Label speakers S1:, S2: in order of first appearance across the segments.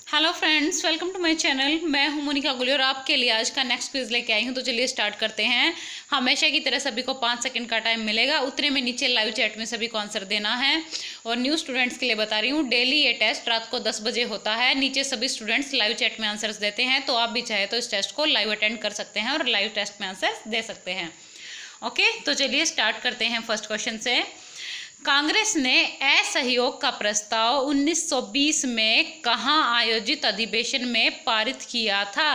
S1: Hello friends, welcome to my channel. मैं हूं मोनिका गुली और आपके लिए आज का नेक्स्ट क्विज लेके आई हूं। तो चलिए स्टार्ट करते हैं। हमेशा की तरह सभी को 5 सेकंड का टाइम मिलेगा। उतने में नीचे लाइव चैट में सभी को आंसर देना है। और न्यू स्टूडेंट्स के लिए बता रही हूँ, डेली ये टेस्ट रात को 10 बजे होता है। नीचे सभी स्टूडेंट्स लाइव चैट में आंसर्स देते हैं, तो आप भी चाहे तो इस टेस्ट को लाइव अटेंड कर सकते हैं और लाइव टेस्ट में आंसर दे सकते हैं। ओके, तो चलिए स्टार्ट करते हैं फर्स्ट क्वेश्चन से। कांग्रेस ने असहयोग का प्रस्ताव 1920 में कहां आयोजित अधिवेशन में पारित किया था?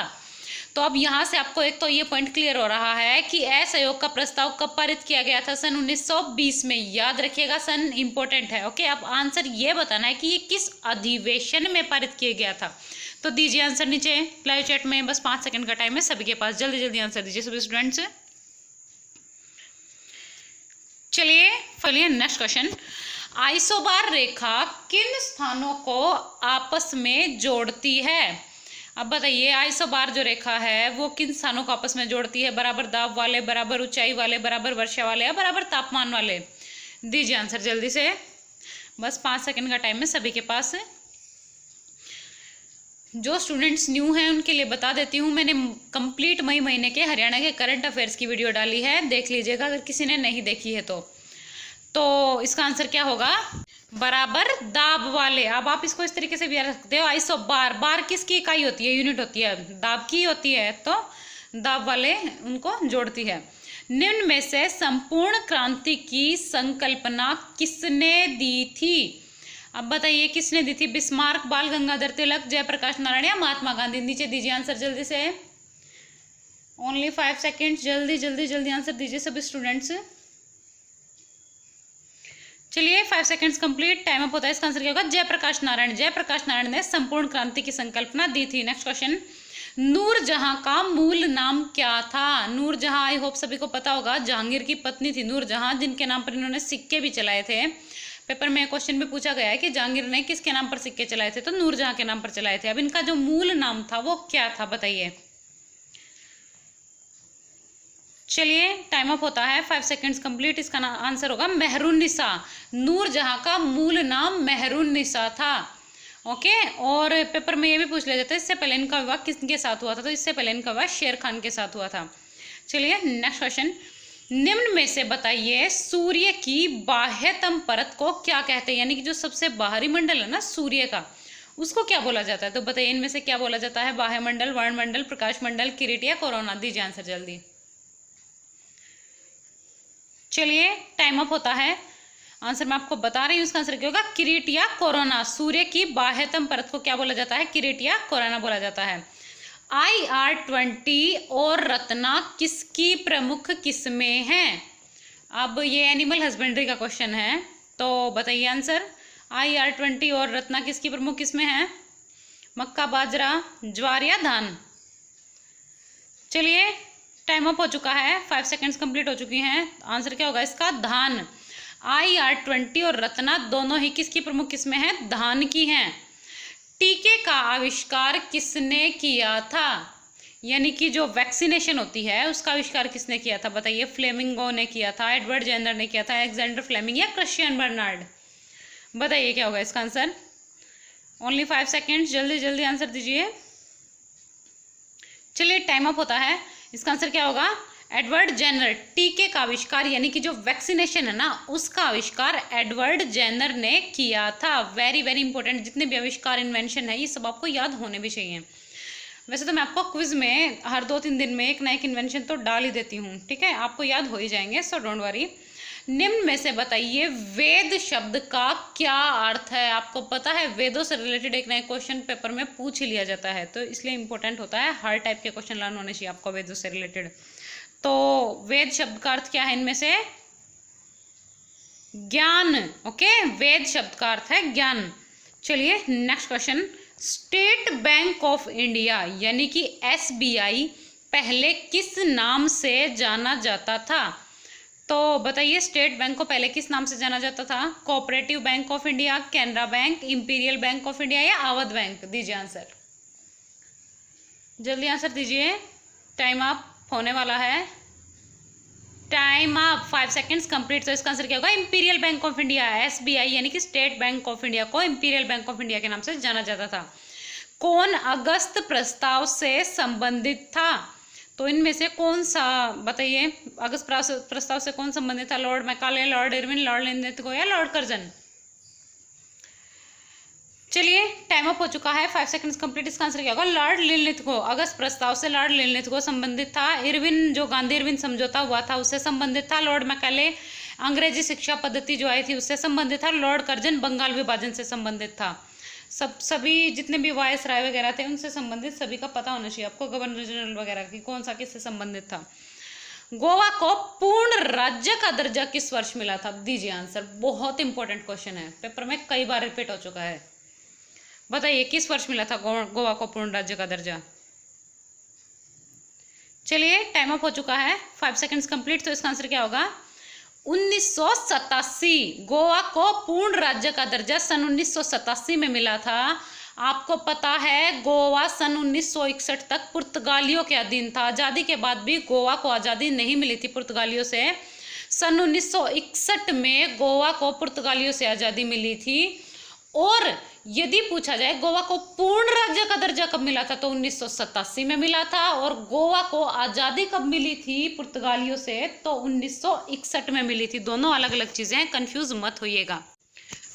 S1: तो अब यहां से आपको एक तो ये पॉइंट क्लियर हो रहा है कि असहयोग का प्रस्ताव कब पारित किया गया था। सन 1920 में। याद रखिएगा, सन इंपॉर्टेंट है। ओके, अब आंसर ये बताना है कि ये किस अधिवेशन में पारित किया गया था। तो दीजिए आंसर नीचे लाइव चैट में। बस 5 सेकंड का टाइम है सभी के पास। जल्दी जल्दी आंसर दीजिए सभी स्टूडेंट्स। चलिए नेक्स्ट क्वेश्चन। आइसोबार रेखा किन स्थानों को आपस में जोड़ती है? अब बताइए, आइसोबार जो रेखा है वो किन स्थानों को आपस में जोड़ती है? बराबर दाब वाले, बराबर ऊंचाई वाले, बराबर वर्षा वाले या बराबर तापमान वाले? दीजिए आंसर जल्दी से। बस 5 सेकंड का टाइम है सभी के पास। जो स्टूडेंट्स न्यू हैं उनके लिए बता देती हूँ, मैंने कंप्लीट मई महीने के हरियाणा के करंट अफेयर्स की वीडियो डाली है, देख लीजिएगा अगर किसी ने नहीं देखी है तो इसका आंसर क्या होगा? बराबर दाब वाले। अब आप इसको इस तरीके से भी याद रख सकते हो। आइसो बार, बार किसकी इकाई होती है? यूनिट होती है, दाब की होती है, तो दाब वाले उनको जोड़ती है। निम्न में से संपूर्ण क्रांति की संकल्पना किसने दी थी? अब बताइए किसने दी थी? बिस्मार्क, बाल गंगाधर तिलक, जयप्रकाश नारायण या महात्मा गांधी? नीचे दीजिए आंसर जल्दी से। Only 5 second. जल्दी जल्दी जल्दी आंसर दीजिए सभी स्टूडेंट्स। चलिए 5 सेकेंड्स कंप्लीट, टाइम अप होता है। इसका आंसर क्या होगा? जयप्रकाश नारायण। जयप्रकाश नारायण ने संपूर्ण क्रांति की संकल्पना दी थी। Next question. नूरजहां का मूल नाम क्या था? नूरजहां, आई होप सभी को पता होगा, जहांगीर की पत्नी थी नूरजहां, जिनके नाम पर इन्होंने सिक्के भी चलाए थे। पेपर में क्वेश्चन भी पूछा गया है कि जहांगीर ने किसके नाम पर सिक्के चलाए थे? तो नूरजहां के नाम पर चलाए थे। अब इनका जो मूल नाम था वो क्या था बताइए। चलिए टाइम अप होता है। 5 सेकेंड्स कंप्लीट। इसका आंसर होगा मेहरुन्निसा। नूरजहां का मूल नाम मेहरुन्निसा था। ओके, और पेपर में ये भी पूछ लिया जाता है इससे पहले इनका विवाह किसके साथ हुआ था? तो इससे पहले इनका विवाह शेर खान के साथ हुआ था। चलिए नेक्स्ट क्वेश्चन। निम्न में से बताइए सूर्य की बाह्यतम परत को क्या कहते हैं? यानी कि जो सबसे बाहरी मंडल है ना सूर्य का, उसको क्या बोला जाता है? तो बताइए इनमें से क्या बोला जाता है? बाह्यमंडल, वर्णमंडल, प्रकाश मंडल, किरीट या कोरोना? दीजिए आंसर जल्दी। चलिए टाइम अप होता है। आंसर मैं आपको बता रही हूँ, इसका आंसर क्या होगा? किरीट या कोरोना। सूर्य की बाह्यतम परत को क्या बोला जाता है? किरीट या कोरोना बोला जाता है। IR-20 और रत्ना किसकी प्रमुख किस्में हैं? अब ये एनिमल हस्बेंड्री का क्वेश्चन है, तो बताइए आंसर। IR-20 और रत्ना किसकी प्रमुख किस्में हैं? मक्का, बाजरा, ज्वार या धान? चलिए टाइम अप हो चुका है। 5 सेकेंड्स कंप्लीट हो चुकी हैं। आंसर क्या होगा इसका? धान। IR-20 और रत्ना दोनों ही किसकी प्रमुख किस्में हैं? धान की हैं। टीके का आविष्कार किसने किया था? यानी कि जो वैक्सीनेशन होती है उसका आविष्कार किसने किया था बताइए। फ्लेमिंगो ने किया था, एडवर्ड जेनर ने किया था, अलेक्जेंडर फ्लेमिंग या क्रिश्चियन बर्नार्ड? बताइए क्या होगा इसका आंसर। ओनली 5 सेकेंड्स, जल्दी जल्दी आंसर दीजिए। चलिए टाइम अप होता है। इसका आंसर क्या होगा? Edward Jenner. टीके का आविष्कार यानी कि जो वैक्सीनेशन है ना उसका आविष्कार एडवर्ड जेनर ने किया था। Very very important. जितने भी आविष्कार, इन्वेंशन है, ये सब आपको याद होने भी चाहिए। वैसे तो मैं आपको क्विज में हर 2-3 दिन में एक ना एक इन्वेंशन तो डाल ही देती हूँ, ठीक है, आपको याद हो ही जाएंगे, सो डोंट वरी। निम्न में से बताइए वेद शब्द का क्या अर्थ है? आपको पता है वेदों से रिलेटेड एक नए क्वेश्चन पेपर में पूछ ही लिया जाता है, तो इसलिए इंपॉर्टेंट होता है। हर टाइप के क्वेश्चन लर्न होने चाहिए आपको वेदों से रिलेटेड। तो वेद शब्द का अर्थ क्या है इनमें से? ज्ञान। ओके, वेद शब्द का अर्थ है ज्ञान। चलिए next question. State bank of India यानी कि SBI पहले किस नाम से जाना जाता था? तो बताइए स्टेट बैंक को पहले किस नाम से जाना जाता था? Cooperative bank of India, Canara bank, imperial bank of India या अवध बैंक? दीजिए आंसर जल्दी, आंसर दीजिए। टाइम अप होने वाला है। Time up. 5 seconds complete. तो इसका आंसर क्या होगा? Imperial bank of India. SBI यानी कि स्टेट बैंक ऑफ इंडिया को इंपीरियल बैंक ऑफ इंडिया के नाम से जाना जाता था। कौन अगस्त प्रस्ताव से संबंधित था? तो इनमें से कौन सा बताइए, अगस्त प्रस्ताव से कौन संबंधित था? Lord Macaulay, Lord Irwin, Lord Linlithgow या लॉर्ड कर्जन? चलिए टाइम अप हो चुका है, 5 सेकंड्स कंप्लीट। इसका आंसर क्या होगा? Lord Linlithgow. अगस्त प्रस्ताव से लॉर्ड लिनलिथगो संबंधित था। इरविन जो गांधी इरविन समझौता हुआ था उससे संबंधित था। लॉर्ड मैकाले अंग्रेजी शिक्षा पद्धति जो आई थी उससे संबंधित था। लॉर्ड कर्जन बंगाल विभाजन से संबंधित था। सभी जितने भी वायस राय वगैरह थे उनसे संबंधित सभी का पता होना चाहिए आपको, गवर्नर जनरल वगैरह की कौन सा किससे संबंधित था। गोवा को पूर्ण राज्य का दर्जा किस वर्ष मिला था? दीजिए आंसर, बहुत इंपॉर्टेंट क्वेश्चन है, पेपर में कई बार रिपीट हो चुका है। बताइए किस वर्ष मिला था गोवा को पूर्ण राज्य का दर्जा? चलिए टाइम अप हो चुका है, 5 सेकंड्स कंप्लीट। तो इसका आंसर क्या होगा? 1987। गोवा को पूर्ण राज्य का दर्जा सन 1987 में मिला था। आपको पता है गोवा सन 1961 तक पुर्तगालियों के अधीन था। आज़ादी के बाद भी गोवा को आज़ादी नहीं मिली थी पुर्तगालियों से। सन 1961 में गोवा को पुर्तगालियों से आज़ादी मिली थी। और यदि पूछा जाए गोवा को पूर्ण राज्य का दर्जा कब मिला था, तो 1987 में मिला था। और गोवा को आज़ादी कब मिली थी पुर्तगालियों से, तो 1961 में मिली थी। दोनों अलग अलग चीज़ें हैं, कंफ्यूज मत होइएगा।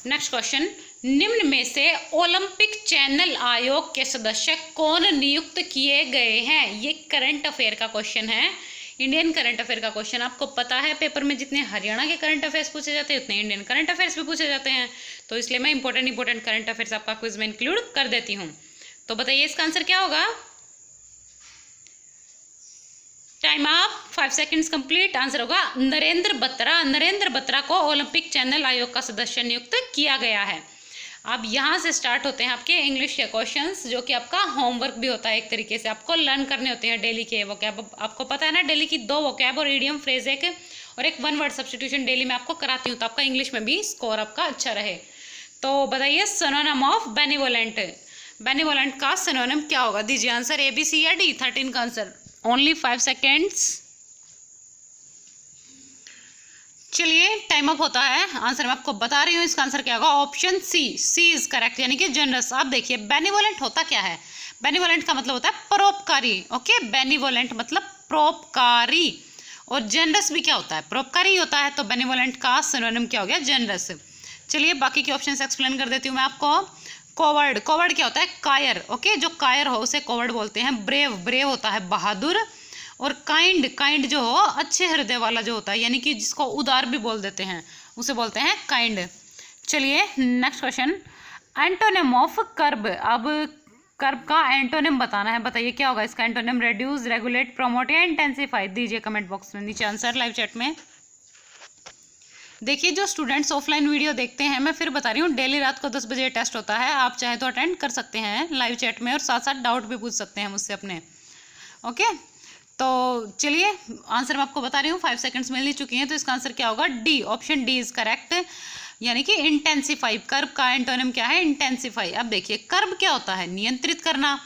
S1: नेक्स्ट क्वेश्चन, निम्न में से ओलंपिक चैनल आयोग के सदस्य कौन नियुक्त किए गए हैं? ये करंट अफेयर का क्वेश्चन है, इंडियन करंट अफेयर का क्वेश्चन। आपको पता है पेपर में जितने हरियाणा के करंट अफेयर्स पूछे जाते हैं उतने इंडियन करंट अफेयर्स भी पूछे जाते हैं, तो इसलिए मैं इंपॉर्टेंट करंट अफेयर्स आपका क्विज में इंक्लूड कर देती हूँ। तो बताइए इसका आंसर क्या होगा? Time up, 5 seconds complete. Answer होगा नरेंद्र बत्रा। नरेंद्र बत्रा को ओलंपिक चैनल आयोग का सदस्य नियुक्त किया गया है। अब यहाँ से स्टार्ट होते हैं आपके इंग्लिश के क्वेश्चंस, जो कि आपका होमवर्क भी होता है एक तरीके से, आपको लर्न करने होते हैं डेली के वोकैब। आपको पता है ना, डेली की 2 वोकैब और इडियम फ्रेज और एक 1 वर्ड सब्स्टिट्यूशन डेली में आपको कराती हूँ, तो आपका इंग्लिश में भी स्कोर आपका अच्छा रहे। तो बताइए सिनोनिम ऑफ बेनिवोलेंट। बेनिवोलेंट का सिनोनिम क्या होगा? दीजिए आंसर, ए बी सी या डी। 13 का आंसर, ओनली 5 सेकेंड्स। चलिए टाइम अप होता है, आंसर मैं आपको बता रही हूँ। इसका आंसर क्या होगा? ऑप्शन सी इज करेक्ट, यानी कि जनरस। आप देखिए बेनिवोलेंट होता क्या है? बेनिवोलेंट का मतलब होता है परोपकारी। ओके, बेनिवोलेंट मतलब परोपकारी। और जनरस भी क्या होता है? परोपकारी होता है। तो बेनिवोलेंट का सिनोनिम क्या हो गया? जनरस। चलिए बाकी के ऑप्शन एक्सप्लेन कर देती हूँ मैं आपको। कोवर्ड, कोवर्ड क्या होता है? कायर। ओके, जो कायर हो उसे कोवर्ड बोलते हैं। ब्रेव, ब्रेव होता है बहादुर। और काइंड, काइंड जो हो अच्छे हृदय वाला जो होता है, यानी कि जिसको उदार भी बोल देते हैं, उसे बोलते हैं काइंड। चलिए नेक्स्ट क्वेश्चन, एंटोनिम ऑफ कर्ब। अब कर्ब का एंटोनिम बताना है, बताइए क्या होगा इसका एंटोनिम? रेड्यूस, रेगुलेट, प्रमोट या इंटेंसिफाई? दीजिए कमेंट बॉक्स में नीचे आंसर लाइव चैट में। देखिए जो स्टूडेंट्स ऑफलाइन वीडियो देखते हैं, मैं फिर बता रही हूँ, डेली रात को 10 बजे टेस्ट होता है। आप चाहे तो अटेंड कर सकते हैं लाइव चैट में, और साथ साथ डाउट भी पूछ सकते हैं मुझसे अपने। ओके, तो चलिए आंसर मैं आपको बता रही हूँ, 5 सेकंड्स मिल ही चुकी हैं। तो इसका आंसर क्या होगा? D, option D is correct, यानी कि इंटेंसिफाई। कर्ब का एंटोनिम क्या है? इंटेंसिफाई। अब देखिए कर्ब क्या होता है? नियंत्रित करना।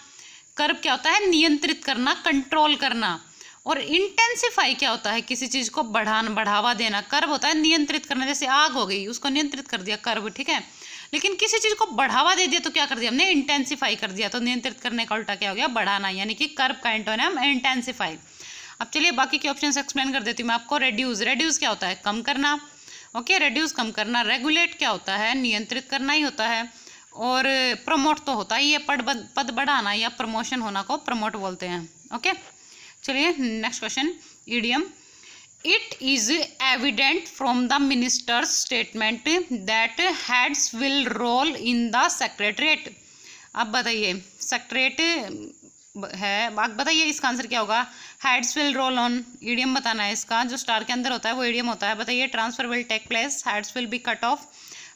S1: कर्ब क्या होता है? नियंत्रित करना, कंट्रोल करना। और इंटेंसिफाई क्या होता है? किसी चीज को बढ़ावा देना। कर्ब होता है नियंत्रित करना, जैसे आग हो गई उसको नियंत्रित कर दिया कर्ब, ठीक है। लेकिन किसी चीज को बढ़ावा दे दिया तो क्या कर दिया हमने? इंटेंसिफाई कर दिया। तो नियंत्रित करने का उल्टा क्या हो गया? बढ़ाना, यानी कि कर्ब का एंटोनिम इंटेंसिफाई। अब चलिए बाकी के ऑप्शंस एक्सप्लेन कर देती हूँ मैं आपको। रेड्यूस, रेड्यूस क्या होता है? कम करना। ओके, रेड्यूस कम करना। रेगुलेट क्या होता है? नियंत्रित करना ही होता है। और प्रमोट तो होता ही है, पद बढ़ाना या प्रमोशन होना को प्रमोट बोलते हैं। ओके, चलिए next question, idiom. It is evident from the minister's statement that heads will roll in the secretariat. अब बताइए सेक्रेटरीट है, बताइए इसका आंसर क्या होगा? Heads will roll on, idiom बताना है इसका, जो स्टार के अंदर होता है वो ईडियम होता है। बताइए transfer will take place, heads will be cut off,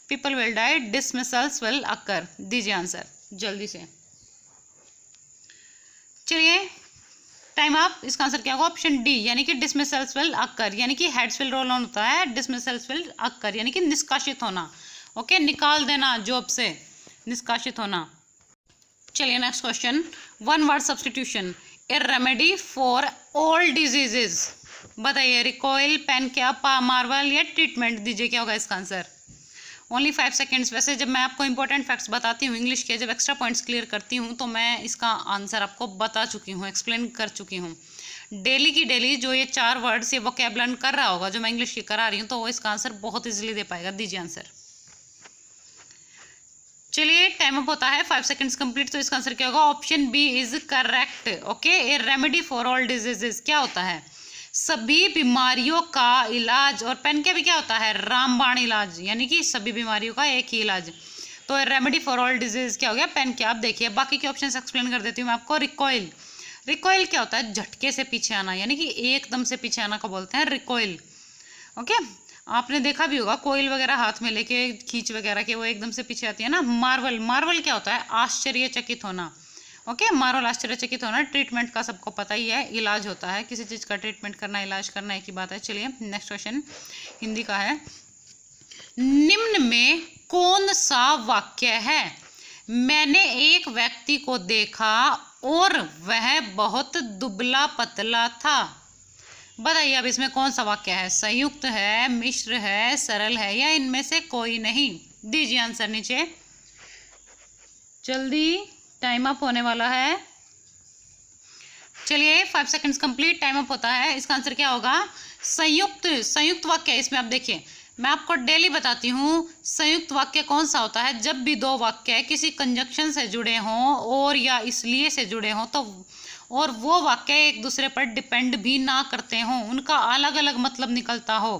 S1: people will die, dismissals will occur. दीजिए आंसर जल्दी से। चलिए टाइम अप, इसका आंसर क्या होगा? ऑप्शन डी, यानी कि डिसमिसल्स विल अकर, यानी कि हेड्स विल रोल ऑन होता है, डिसमिसल्स विल अकर यानी कि निष्कासित होना। ओके, निकाल देना जॉब से, निष्कासित होना। चलिए next question, 1 word substitution. A remedy for all diseases. बताइए रिकॉइल, पेन कैप, मार्वल या ट्रीटमेंट? दीजिए क्या होगा इसका आंसर? Only 5 seconds. वैसे जब मैं आपको इंपॉर्टेंट फैक्ट्स बताती हूँ इंग्लिश के, जब एक्स्ट्रा पॉइंट्स क्लियर करती हूँ तो मैं इसका आंसर आपको बता चुकी हूँ, एक्सप्लेन कर चुकी हूँ। डेली की डेली जो ये 4 वर्ड्स ये वोकैब कर रहा होगा, जो मैं इंग्लिश की करा रही हूँ, तो वो इसका आंसर बहुत ईजिली दे पाएगा। दीजिए आंसर। चलिए टाइम अप होता है, 5 सेकंड्स कंप्लीट। तो इसका आंसर क्या होगा? Option B is correct. Okay, a remedy for all diseases क्या होता है? सभी बीमारियों का इलाज। और पेन के भी क्या होता है? रामबाण इलाज, यानी कि सभी बीमारियों का एक ही इलाज। तो रेमेडी फॉर ऑल डिजीज क्या हो गया? पेन के। आप देखिए बाकी के ऑप्शन एक्सप्लेन कर देती हूँ मैं आपको। रिकॉइल, रिकॉइल क्या होता है? झटके से पीछे आना, यानी कि एकदम से पीछे आना को बोलते हैं रिकॉइल। ओके, आपने देखा भी होगा कोयल वगैरह हाथ में लेके खींच वगैरह के वो एकदम से पीछे आती है ना। मार्वल, मार्वल क्या होता है? आश्चर्यचकित होना। ओके, मार्वल आश्चर्यचकित होना। ट्रीटमेंट का सबको पता ही है, इलाज होता है किसी चीज़ का, ट्रीटमेंट करना इलाज करना एक ही बात है। चलिए नेक्स्ट क्वेश्चन हिंदी का है। निम्न में कौन सा वाक्य है? मैंने एक व्यक्ति को देखा और वह बहुत दुबला पतला था। बताइए अब इसमें कौन सा वाक्य है? संयुक्त है, मिश्र है, सरल है, या इनमें से कोई नहीं? दीजिए आंसर नीचे, जल्दी टाइम अप होने वाला है। चलिए 5 सेकंड्स कंप्लीट, टाइम अप होता है। इसका आंसर क्या होगा? संयुक्त, संयुक्त वाक्य। इसमें आप देखिए मैं आपको डेली बताती हूँ संयुक्त वाक्य कौन सा होता है। जब भी दो वाक्य किसी कंजक्शन से जुड़े हों और या इसलिए से जुड़े हों, तो और वो वाक्य एक दूसरे पर डिपेंड भी ना करते हों, उनका अलग अलग मतलब निकलता हो।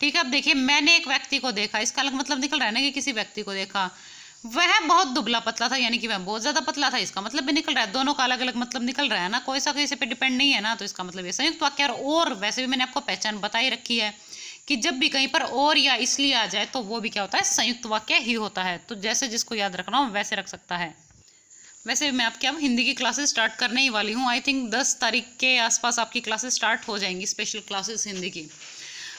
S1: ठीक है, अब देखिए मैंने एक व्यक्ति को देखा, इसका अलग मतलब निकल रहा है ना कि किसी व्यक्ति को देखा। वह बहुत दुबला पतला था, यानी कि वह बहुत ज्यादा पतला था, इसका मतलब भी निकल रहा है। दोनों का अलग अलग मतलब निकल रहा है ना, कोई सा किसी पे डिपेंड नहीं है ना, तो इसका मतलब ये संयुक्त वाक्य। और वैसे भी मैंने आपको पहचान बताई रखी है कि जब भी कहीं पर और या इसलिए आ जाए तो वो भी क्या होता है? संयुक्त वाक्य ही होता है। तो जैसे जिसको याद रखना हो वैसे रख सकता है। वैसे मैं आपके अब हिंदी की क्लासेस स्टार्ट करने ही वाली हूँ। आई थिंक 10 तारीख के आसपास आपकी क्लासेस स्टार्ट हो जाएंगी, स्पेशल क्लासेस हिंदी की।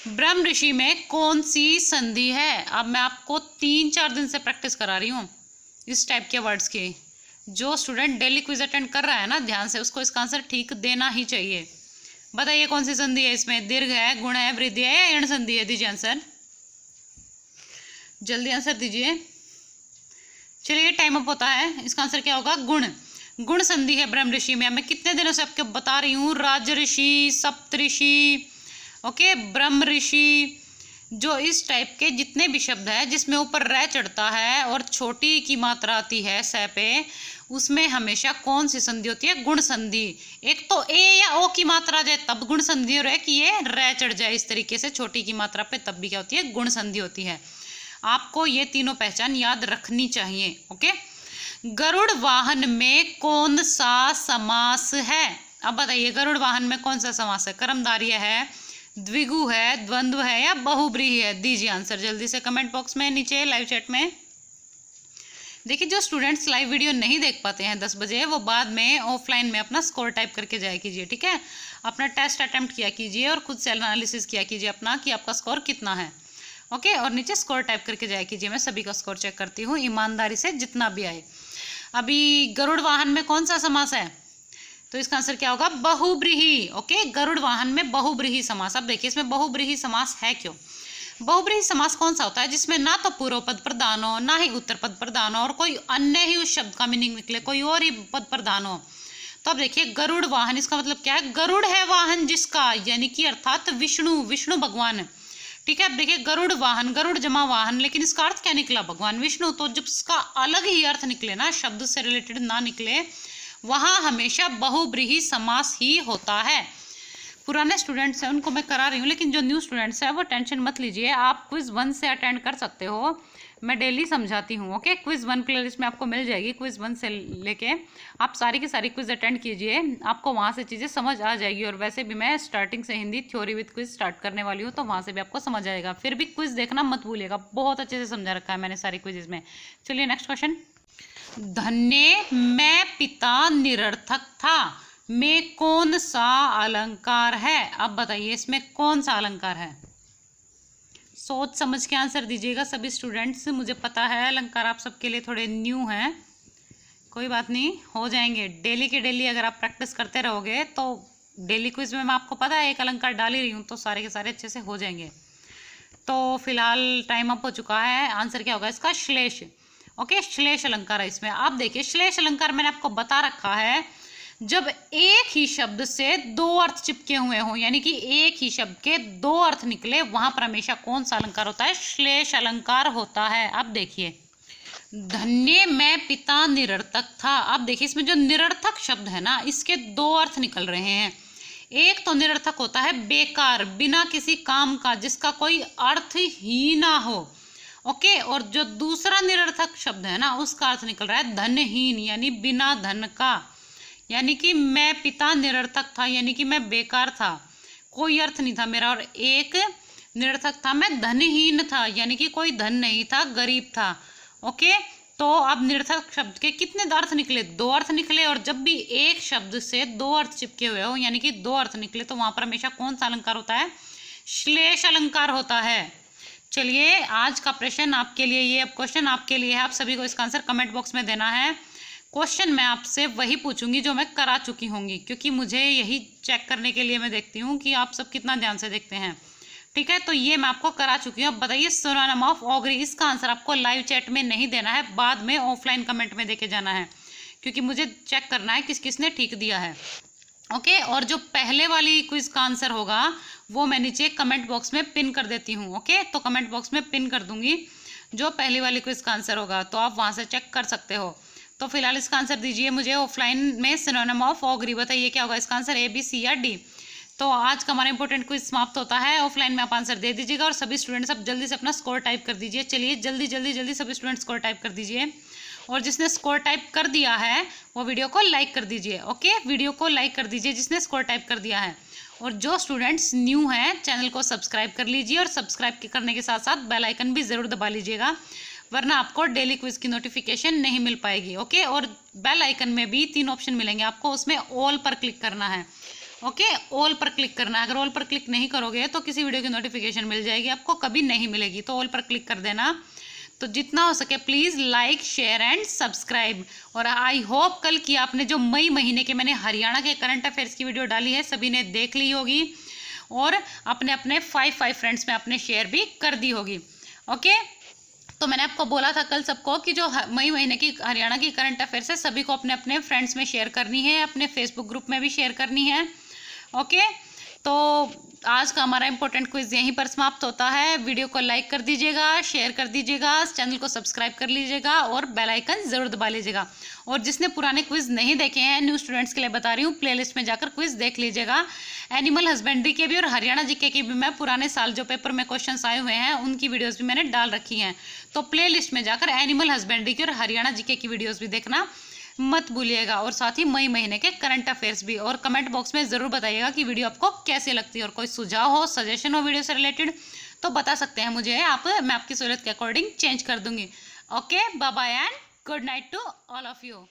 S1: ब्रह्म ऋषि में कौन सी संधि है? अब मैं आपको 3-4 दिन से प्रैक्टिस करा रही हूँ इस टाइप के वर्ड्स की। जो स्टूडेंट डेली क्विज अटेंड कर रहा है ना ध्यान से, उसको इसका आंसर ठीक देना ही चाहिए। बताइए कौन सी संधि है इसमें? दीर्घ है, गुण है, वृद्धि है, या यण संधि है? दीजिए आंसर, जल्दी आंसर दीजिए। चलिए टाइम अप होता है। इसका आंसर क्या होगा? गुण, गुण संधि है ब्रह्म ऋषि में। मैं कितने दिनों से आपको बता रही हूँ, राज ऋषि, सप्तऋषि, ओके, ब्रह्म ऋषि, जो इस टाइप के जितने भी शब्द है जिसमें ऊपर रह चढ़ता है और छोटी की मात्रा आती है स पे, उसमें हमेशा कौन सी संधि होती है? गुण संधि। एक तो ए या ओ की मात्रा जाए तब गुण संधि, और एक ये रह चढ़ जाए इस तरीके से छोटी की मात्रा पे, तब भी क्या होती है? गुण संधि होती है। आपको ये तीनों पहचान याद रखनी चाहिए। ओके, गरुड़ वाहन में कौन सा समास है? अब बताइए गरुड़ वाहन में कौन सा समास है? कर्मधारय है, द्विगु है, द्वंद्व है, या बहुब्रीहि है? दीजिए आंसर जल्दी से कमेंट बॉक्स में नीचे लाइव चैट में। देखिए जो स्टूडेंट्स लाइव वीडियो नहीं देख पाते हैं 10 बजे, वो बाद में ऑफलाइन में अपना स्कोर टाइप करके जाया कीजिए। ठीक है, अपना टेस्ट अटेम्प्ट किया कीजिए और खुद सेल्फ एनालिसिस किया कीजिए अपना कि आपका स्कोर कितना है। ओके, और नीचे स्कोर टाइप करके जाया कीजिए। मैं सभी का स्कोर चेक करती हूँ ईमानदारी से, जितना भी आए। अभी गरुड़ वाहन में कौन सा समास है? तो इसका आंसर क्या होगा? बहुब्रीहि। ओके, गरुड़ वाहन में बहुब्रीहि समास। अब देखिए इसमें बहुब्रीहि समास है क्यों? बहुब्रीहि समास कौन सा होता है? जिसमें ना तो पूर्व पद प्रधान हो, ना ही उत्तर पद प्रधान हो, और कोई अन्य ही उस शब्द का मीनिंग निकले, कोई और ही पद प्रधान हो। तो अब देखिए गरुड़ वाहन, इसका मतलब क्या है? गरुड़ है वाहन जिसका, यानी कि अर्थात विष्णु, विष्णु भगवान। ठीक है, अब देखिए गरुड़ वाहन, गरुड़ जमा वाहन, लेकिन इसका अर्थ क्या निकला? भगवान विष्णु। तो जब इसका अलग ही अर्थ निकले ना, शब्द से रिलेटेड ना निकले, वहां हमेशा बहुब्रीहि समास ही होता है। पुराने स्टूडेंट्स हैं उनको मैं करा रही हूँ, लेकिन जो न्यू स्टूडेंट्स हैं वो टेंशन मत लीजिए, आप क्विज 1 से अटेंड कर सकते हो। मैं डेली समझाती हूँ। ओके, क्विज 1 प्लेलिस्ट में आपको मिल जाएगी। क्विज 1 से लेके आप सारी की सारी क्विज अटेंड कीजिए, आपको वहाँ से चीज़ें समझ आ जाएगी। और वैसे भी मैं स्टार्टिंग से Hindi theory with quiz start करने वाली हूँ, तो वहाँ से भी आपको समझ आएगा। फिर भी क्विज देखना मत भूलिएगा, बहुत अच्छे से समझा रखा है मैंने सारी क्विजेज में। चलिए नेक्स्ट क्वेश्चन। धन्य मैं पिता निरर्थक था में कौन सा अलंकार है? अब बताइए इसमें कौन सा अलंकार है? सोच समझ के आंसर दीजिएगा सभी स्टूडेंट्स। मुझे पता है अलंकार आप सबके लिए थोड़े न्यू हैं, कोई बात नहीं, हो जाएंगे। डेली के डेली अगर आप प्रैक्टिस करते रहोगे तो डेली क्विज में मैं आपको पता है एक अलंकार डाल ही रही हूँ, तो सारे के सारे अच्छे से हो जाएंगे। तो फिलहाल टाइम अप हो चुका है। आंसर क्या होगा इसका? श्लेष। ओके, श्लेष अलंकार है इसमें। आप देखिए श्लेष अलंकार मैंने आपको बता रखा है, जब एक ही शब्द से दो अर्थ चिपके हुए हों, यानी कि एक ही शब्द के दो अर्थ निकले, वहां पर हमेशा कौन सा अलंकार होता है? श्लेष अलंकार होता है। अब देखिए धन्य मैं पिता निरर्थक था। अब देखिए इसमें जो निरर्थक शब्द है ना, इसके दो अर्थ निकल रहे हैं। एक तो निरर्थक होता है बेकार, बिना किसी काम का, जिसका कोई अर्थ ही ना हो। ओके, और जो दूसरा निरर्थक शब्द है ना, उसका अर्थ निकल रहा है धनहीन, यानी बिना धन का। यानी कि मैं पिता निरर्थक था, यानी कि मैं बेकार था, कोई अर्थ नहीं था मेरा। और एक निरर्थक था, मैं धनहीन था, यानी कि कोई धन नहीं था, गरीब था। ओके, तो अब निरर्थक शब्द के कितने अर्थ निकले? दो अर्थ निकले। और जब भी एक शब्द से दो अर्थ चिपके हुए हो, यानी कि दो अर्थ निकले, तो वहां पर हमेशा कौन सा अलंकार होता है? श्लेष अलंकार होता है। चलिए आज का प्रश्न आपके लिए, ये अब क्वेश्चन आपके लिए है। आप सभी को इसका आंसर कमेंट बॉक्स में देना है। क्वेश्चन मैं आपसे वही पूछूंगी जो मैं करा चुकी होंगी, क्योंकि मुझे यही चेक करने के लिए मैं देखती हूँ कि आप सब कितना ध्यान से देखते हैं। ठीक है, तो ये मैं आपको करा चुकी हूँ। अब बताइए सिनोनिम ऑफ ऑगरी, इसका आंसर आपको लाइव चैट में नहीं देना है, बाद में ऑफलाइन कमेंट में देके जाना है, क्योंकि मुझे चेक करना है किस किस ने ठीक दिया है। ओके, और जो पहले वाली क्विज का आंसर होगा वो मैं नीचे कमेंट बॉक्स में पिन कर देती हूँ। ओके, तो कमेंट बॉक्स में पिन कर दूंगी जो पहली वाली क्विज का आंसर होगा, तो आप वहां से चेक कर सकते हो। तो फिलहाल इसका आंसर दीजिए मुझे ऑफलाइन में सिनोनिम ऑफ ऑगरी। बताइए क्या होगा इसका आंसर? ए, बी, सी या डी। तो आज का हमारा इंपॉर्टेंट क्विज समाप्त होता है। ऑफलाइन में आप आंसर दे दीजिएगा और सभी स्टूडेंट्स अब जल्दी से अपना स्कोर टाइप कर दीजिए। चलिए जल्दी जल्दी जल्दी सभी स्टूडेंट स्कोर टाइप कर दीजिए, और जिसने स्कोर टाइप कर दिया है वो वीडियो को लाइक कर दीजिए। ओके, वीडियो को लाइक कर दीजिए जिसने स्कोर टाइप कर दिया है। और जो स्टूडेंट्स न्यू हैं चैनल को सब्सक्राइब कर लीजिए, और सब्सक्राइब करने के साथ साथ बेल आइकन भी ज़रूर दबा लीजिएगा, वरना आपको डेली क्विज की नोटिफिकेशन नहीं मिल पाएगी। ओके, और बेल आइकन में भी 3 ऑप्शन मिलेंगे आपको, उसमें ऑल पर क्लिक करना है। ओके, ऑल पर क्लिक करना है। अगर ऑल पर क्लिक नहीं करोगे तो किसी वीडियो की नोटिफिकेशन मिल जाएगी आपको, कभी नहीं मिलेगी। तो ऑल पर क्लिक कर देना। तो जितना हो सके please like, share and subscribe. और आई होप कल की आपने जो मई महीने के मैंने हरियाणा के करंट अफेयर्स की वीडियो डाली है सभी ने देख ली होगी, और अपने अपने 5 फ्रेंड्स में अपने शेयर भी कर दी होगी। ओके, तो मैंने आपको बोला था कल सबको कि जो मई महीने की हरियाणा की करंट अफेयर्स है सभी को अपने अपने फ्रेंड्स में शेयर करनी है, अपने फेसबुक ग्रुप में भी शेयर करनी है। ओके, तो आज का हमारा इंपॉर्टेंट क्विज यहीं पर समाप्त होता है। वीडियो को लाइक कर दीजिएगा, शेयर कर दीजिएगा, चैनल को सब्सक्राइब कर लीजिएगा और बेल आइकन ज़रूर दबा लीजिएगा। और जिसने पुराने क्विज नहीं देखे हैं, न्यू स्टूडेंट्स के लिए बता रही हूँ, प्लेलिस्ट में जाकर क्विज देख लीजिएगा। एनिमल हस्बेंड्री के भी और हरियाणा जीके की भी मैं पुराने साल जो पेपर में क्वेश्चंस आए हुए हैं उनकी वीडियोज़ भी मैंने डाल रखी हैं। तो प्लेलिस्ट में जाकर एनिमल हस्बेंड्री की और हरियाणा जीके की वीडियोज़ भी देखना मत भूलिएगा, और साथ ही मई महीने के करंट अफेयर्स भी। और कमेंट बॉक्स में ज़रूर बताइएगा कि वीडियो आपको कैसी लगती है, और कोई सुझाव हो, सजेशन हो वीडियो से रिलेटेड तो बता सकते हैं मुझे आप, मैं आपकी सहूलियत के अकॉर्डिंग चेंज कर दूंगी। Okay, bye bye and good night to all of you.